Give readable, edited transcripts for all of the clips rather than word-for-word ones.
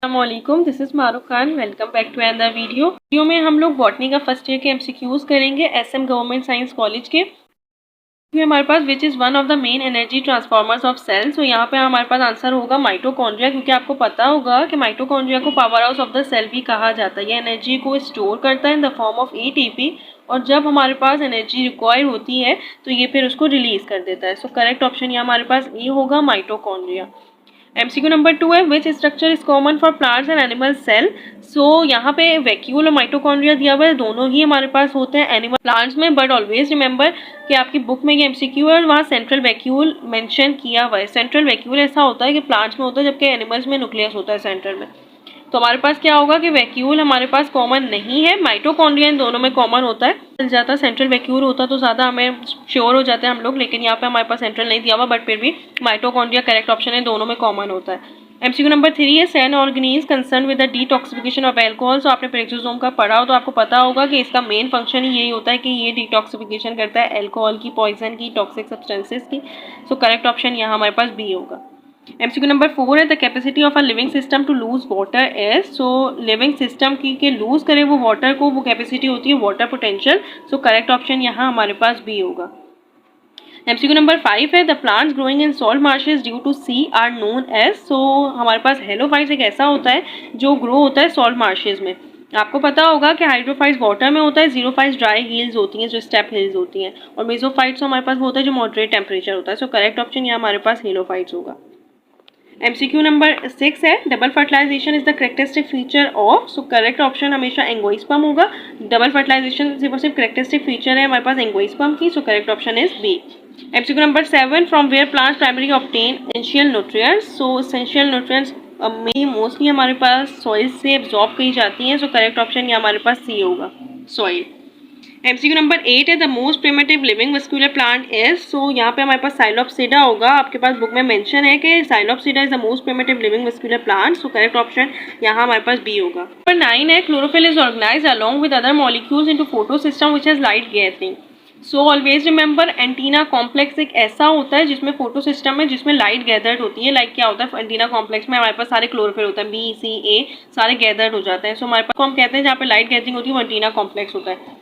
अस्सलामुअलैकुम, this is Maroof Khan. Welcome back to another video में हम लोग बॉटनी का फर्स्ट ईयर के एमसीक्यूज करेंगे एसएम गवर्नमेंट साइंस कॉलेज के। फिर हमारे पास which is one of the main energy transformers of cells. तो यहाँ पे हमारे पास आंसर होगा माइटोकॉन्ड्रिया, क्योंकि आपको पता होगा कि माइटोकॉन्ड्रिया को power house of the cell भी कहा जाता है। ये एनर्जी को स्टोर करता है in the form of ATP, और जब हमारे पास एनर्जी रिक्वायर होती है तो ये फिर उसको रिलीज कर देता है। सो करेक्ट ऑप्शन यहाँ हमारे पास ए होगा, माइटोकॉन्ड्रिया। एमसीक्यू नंबर 2 है which structure is common for plants and animal cell. So यहाँ पे वैक्यूल और माइटोकॉन्ड्रिया दिया हुआ है, दोनों ही हमारे पास होते हैं एनिमल प्लांट्स में। बट ऑलवेज रिमेंबर कि आपकी बुक में ये एमसीक्यू है और वहाँ सेंट्रल वैक्यूल मेंशन किया हुआ है। सेंट्रल वैक्यूल ऐसा होता है कि प्लांट्स में होता है, जबकि एनिमल्स में न्यूक्लियस होता है सेंटर में। तो हमारे पास क्या होगा कि वैक्यूल हमारे पास कॉमन नहीं है, माइटोकॉन्ड्रिया इन दोनों में कॉमन होता है। मिल जाता सेंट्रल वैक्यूल होता तो ज़्यादा हमें श्योर हो जाते हैं हम लोग, लेकिन यहाँ पे हमारे पास सेंट्रल नहीं दिया हुआ, बट फिर भी माइटोकॉन्ड्रिया करेक्ट ऑप्शन है, दोनों में कॉमन होता है। एमसीक्यू नंबर 3 है cell organelle concerned with the detoxification of alcohol. तो आपने पेरोक्सोसोम का पढ़ा हो तो आपको पता होगा कि इसका मेन फंक्शन ही यही होता है कि ये डिटॉक्सिफिकेशन करता है एल्कोहल की, पॉइजन की, टॉक्सिक सब्सटेंसेस की। सो करेक्ट ऑप्शन यहाँ हमारे पास बी होगा। एमसीक्यू नंबर 4 है the capacity of a living system to lose water is. So living system की के लूज करे वो वाटर को, वो कैपेसिटी होती है water potential. So correct option यहाँ हमारे पास बी होगा। एमसीक्यू नंबर 5 है the plants growing in salt marshes due to sea are known as. So हमारे पास हेलोफाइट्स एक ऐसा होता है जो ग्रो होता है सॉल्ट मार्शेस में। आपको पता होगा कि हाइड्रोफाइट्स वाटर में होता है, जीरोफाइट्स ड्राई हिल्स होती हैं जो स्टेप हिल्स होती हैं, और मेसोफाइट्स हमारे पास होता है जो मॉडरेट टेम्परेचर होता है। सो करेक्ट ऑप्शन यहाँ हमारे पास हेलोफाइट्स होगा। एमसीक्यू नंबर 6 है double fertilization is the characteristic feature of. So correct option हमेशा एंगोइस्पर्म होगा। डबल फर्टिलाइजेशन सिर्फ और सिर्फ करेक्टरिस्टिक फीचर है हमारे पास एंगोइस्पर्म की। So correct option is B. MCQ number 7 from where plants primary obtain essential nutrients. So essential nutrients में मोस्टली हमारे पास सॉइल से एब्जॉर्ब की जाती हैं। सो करेक्ट ऑप्शन ये हमारे पास सी होगा, सॉइल। एमसीक्यू नंबर 8 है the most primitive living vascular plant is. So यहाँ पे हमारे पास साइलोप्सिडा होगा। आपके पास बुक में मेंशन है कि psilopsida is the most primitive living vascular plant. So correct option यहाँ हमारे पास बी होगा। नंबर 9 है chlorophyll is organised along with other molecules into photosystem which has light gathering. So always remember antenna complex एक ऐसा होता है जिसमें फोटो सिस्टम में जिसमें लाइट गैदर्ड होती है। लाइक क्या होता है एंटीना कॉम्प्लेक्स में हमारे पास सारे क्लोरोफिल होता है, बी सी ए सारे गैदर्ड हो जाते हैं। सो हमारे पास को हम कहते हैं जहाँ पे लाइट गैदरिंग होती है वो एंटीना कॉम्प्लेक्स होता है।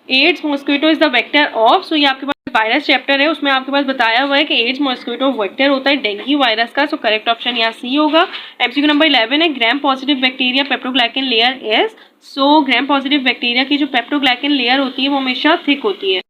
Aedes mosquito is the vector of. So ये आपके पास वायरस चैप्टर है, उसमें आपके पास बताया हुआ है कि एड्स मॉस्किटो वेक्टर होता है डेंगू वायरस का। सो करेक्ट ऑप्शन यहाँ सी होगा। एमसीक्यू नंबर 11 है gram positive bacteria peptidoglycan layer as. So gram positive bacteria की जो पेप्टोग्लाइकन लेयर होती है वो हमेशा थिक होती है,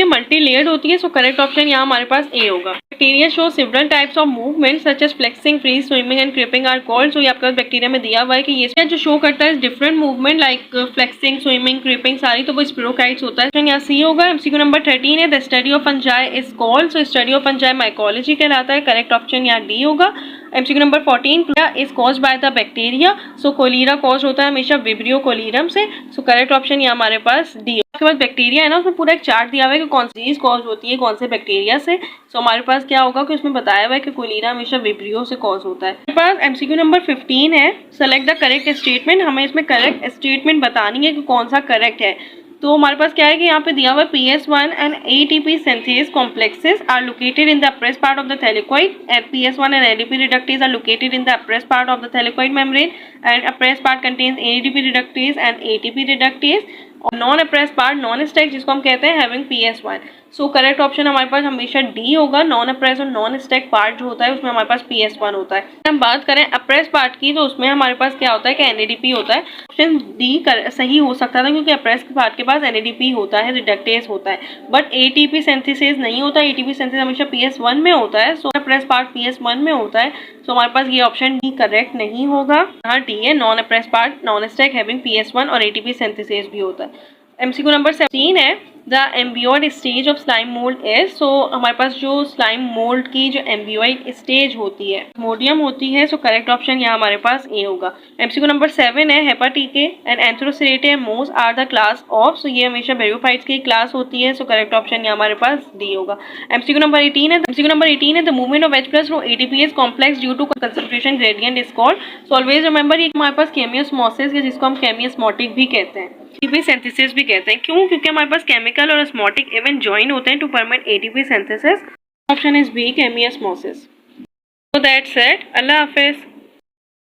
मल्टी लेयर्ड होती है। सो करेक्ट ऑप्शन यहाँ हमारे पास ए होगा। Bacteria show several types of movement such as flexing, freeze, swimming and creeping are called. So ये आपके पास बैक्टीरिया में दिया हुआ है कि ये जो शो करता है different movement like flexing, swimming, creeping सारी, तो वो स्पिरोकाइट्स होता है। यहाँ सी होगा। एमसीक्यू नंबर 13 है the study of fungi is called. So study of fungi mycology कहलाता है। करेक्ट ऑप्शन यहाँ डी होगा। MCQ number 14 is caused by the bacteria. So cholera cause होता है हमेशा विब्रियो कोलीरम से। सो करेक्ट ऑप्शन यहाँ हमारे पास डी। आपके पास बैक्टीरिया है ना, उसमें पूरा एक चार्ट दिया हुआ है कि कौन सी चीज कॉज होती है कौन से बैक्टीरिया से। सो हमारे पास क्या होगा कि उसमें बताया हुआ है कि कोलीरा हमेशा विब्रियो से कॉज होता है। हमारे पास एमसीक्यू नंबर 15 है सेलेक्ट द करेक्ट स्टेटमेंट। हमें इसमें करेक्ट स्टेटमेंट बतानी है कि कौन सा करेक्ट है। तो हमारे पास क्या है कि यहाँ पे दिया हुआ है PS1 and ATP synthase complexes are located in the appressed part of the thylakoid, and PS1 and ADP reductase are located in the appressed part of the thylakoid membrane, and appressed part contains ADP reductase and ATP reductase, और non apprised part non stack जिसको हम कहते हैं having PS1। सो correct option हमारे पास हमेशा D होगा। Non apprised और non stack part जो होता है उसमें हमारे पास PS1 होता है। हम बात करें अप्रेस्ड पार्ट की तो उसमें हमारे पास क्या होता है कि NADP होता है। ऑप्शन डी सही हो सकता था क्योंकि अप्रेस्ड पार्ट के पास NADP होता है, रिडक्टेज होता है, बट ATP सिंथेसिस नहीं होता। ATP सिंथेसिस हमेशा PS1 में होता है। सो अप्रेस्ड पार्ट PS1 में होता है। सो हमारे पास ये ऑप्शन डी करेक्ट नहीं होगा। हाँ डी है, non apprised part non stack having PS1 और ATP सिंथेसिस भी होता है। एमसीक्यू नंबर 17 है the amoeboid stage of slime mould is. So हमारे पास जो स्लाइम मोल्ड की जो एम्बियोइड स्टेज होती है मोडियम होती है। सो करेक्ट ऑप्शन यहाँ हमारे पास ए होगा। एमसीक्यू नंबर 7 है हेपाटिके एंड एंथ्रोसेरेटे मोस are the class of. So ये हमेशा बैरियोफाइट्स की क्लास होती है। सो करेक्ट ऑप्शन यहाँ हमारे पास डी होगा। एमसीक्यू नंबर 18 है the movement of H+ through ATPase complex due to concentration gradient is called. So always remember ये हमारे पास केमियोस्मोसिस है जिसको हम केमियोस्मोटिक भी कहते हैं, ATP सिंथेसिस भी कहते हैं। क्यों? क्योंकि हमारे पास केमिकल और ऑस्मोटिक इवेंट ज्वाइन होते हैं to permit ATP synthesis. Option is B chemiosmosis. So that's it. अल्लाह हाफिज।